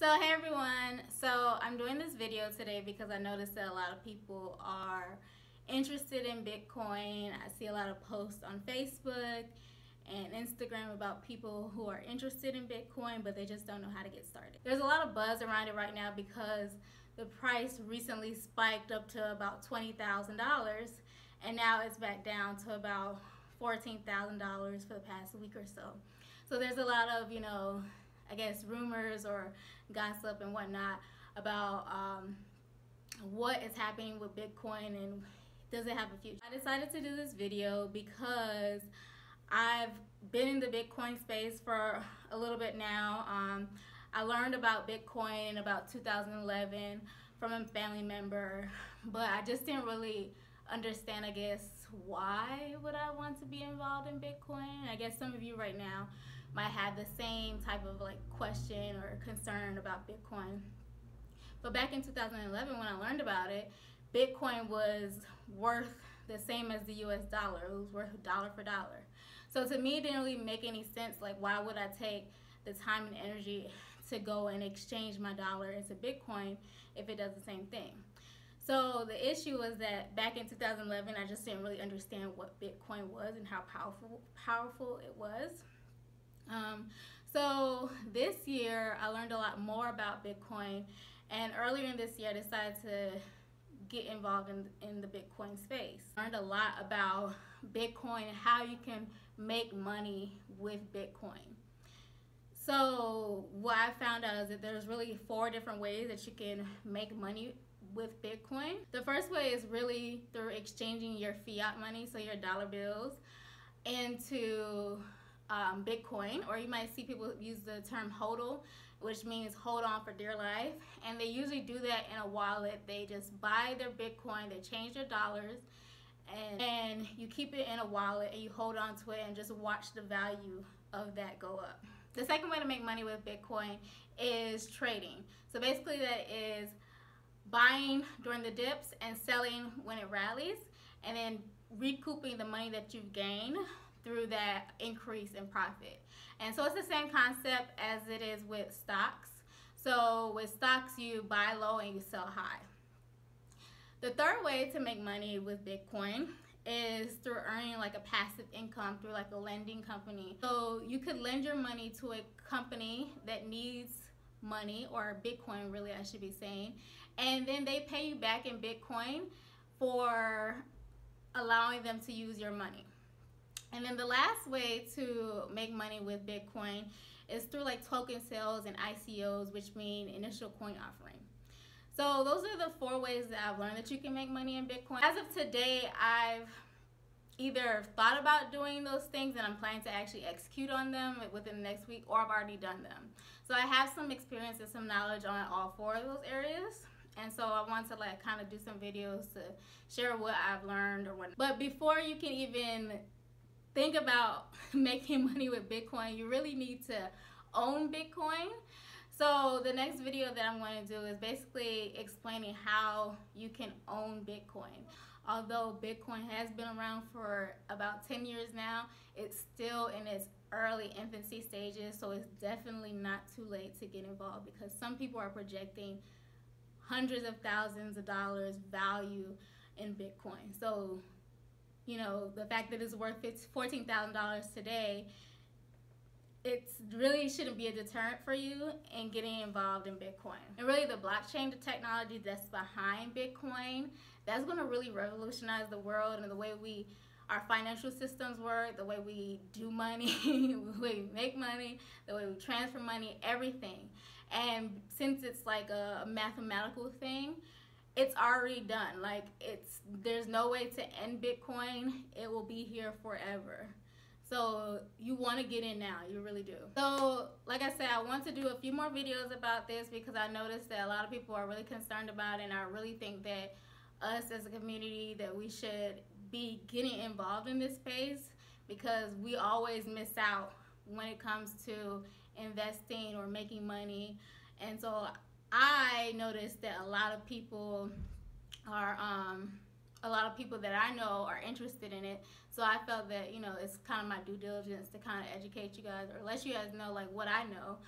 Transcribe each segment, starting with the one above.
So hey everyone, so I'm doing this video today because I noticed that a lot of people are interested in Bitcoin. I see a lot of posts on Facebook and Instagram about people who are interested in Bitcoin, but they just don't know how to get started. There's a lot of buzz around it right now because the price recently spiked up to about $20,000 and now it's back down to about $14,000 for the past week or so. So there's a lot of, I guess rumors or gossip and whatnot about what is happening with Bitcoin and does it have a future. I decided to do this video because I've been in the Bitcoin space for a little bit now. I learned about Bitcoin in about 2011 from a family member, but I just didn't really understand, I guess, why would I want to be involved in Bitcoin. I guess some of you right now might have the same type of question or concern about Bitcoin. But back in 2011 when I learned about it, Bitcoin was worth the same as the US dollar. It was worth dollar for dollar. So to me it didn't really make any sense, why would I take the time and energy to go and exchange my dollar into Bitcoin if it does the same thing. So the issue was that back in 2011 I just didn't really understand what Bitcoin was and how powerful it was. So this year I learned a lot more about Bitcoin, and earlier in this year I decided to get involved in the Bitcoin space. I learned a lot about Bitcoin and how you can make money with Bitcoin. So what I found out is that there's really 4 different ways that you can make money with Bitcoin. The first way is really through exchanging your fiat money, so your dollar bills, into Bitcoin, or you might see people use the term HODL, which means hold on for dear life, and they usually do that in a wallet. They just buy their Bitcoin, they change their dollars, and you keep it in a wallet and you hold on to it and just watch the value of that go up. The second way to make money with Bitcoin is trading. So basically that is buying during the dips and selling when it rallies, and then recouping the money that you've gained through that increase in profit. And so it's the same concept as it is with stocks. So with stocks, you buy low and you sell high. The third way to make money with Bitcoin is through earning a passive income through a lending company. So you could lend your money to a company that needs money, or Bitcoin really I should be saying, and then they pay you back in Bitcoin for allowing them to use your money. And then the last way to make money with Bitcoin is through token sales and ICOs, which mean initial coin offering. So those are the 4 ways that I've learned that you can make money in Bitcoin. As of today, I've either thought about doing those things and I'm planning to actually execute on them within the next week, or I've already done them. So I have some experience and some knowledge on all 4 of those areas. And so I want to kind of do some videos to share what I've learned or what. But before you can even think about making money with Bitcoin, you really need to own Bitcoin. So the next video that I'm going to do is basically explaining how you can own Bitcoin. Although Bitcoin has been around for about 10 years now, it's still in its early infancy stages, so it's definitely not too late to get involved, because some people are projecting hundreds of thousands of dollars value in Bitcoin. So the fact that it's worth $14,000 today, it really shouldn't be a deterrent for you in getting involved in Bitcoin. And really the blockchain, the technology that's behind Bitcoin, that's going to really revolutionize the world and the way our financial systems work, the way we do money, the way we make money, the way we transfer money, everything. And since it's a mathematical thing, it's already done. There's no way to end Bitcoin. It will be here forever. So you want to get in now, you really do. So like I said, I want to do a few more videos about this because I noticed that a lot of people are really concerned about it, and I really think that us as a community, that we should be getting involved in this space, because we always miss out when it comes to investing or making money. And so I noticed that a lot of people that I know are interested in it. So I felt that, it's kind of my due diligence to kind of educate you guys, or let you guys know what I know.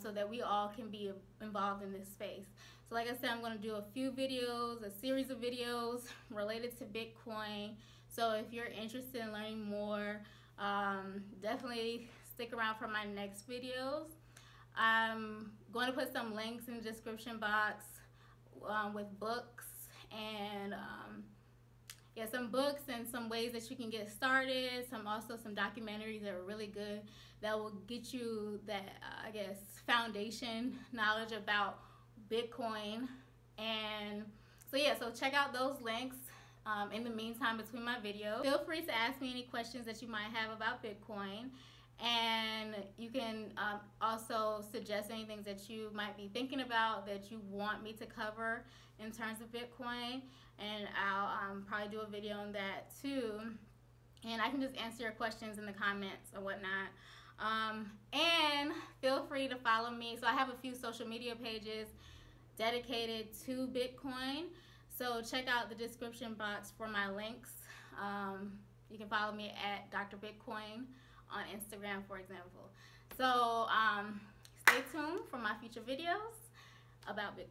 so that we all can be involved in this space. So like I said, I'm going to do a few videos, a series of videos related to Bitcoin. So if you're interested in learning more, definitely stick around for my next videos. I'm going to put some links in the description box with books and some books and some ways that you can get started. Also some documentaries that are really good that will get you that foundation knowledge about Bitcoin. And so check out those links in the meantime between my videos. Feel free to ask me any questions that you might have about Bitcoin, and you can also suggest any things that you might be thinking about that you want me to cover in terms of Bitcoin, and I'll probably do a video on that too, and I can just answer your questions in the comments or whatnot. And feel free to follow me. So I have a few social media pages dedicated to Bitcoin, so check out the description box for my links. You can follow me at Dr. Bitcoin on Instagram, for example. So stay tuned for my future videos about Bitcoin.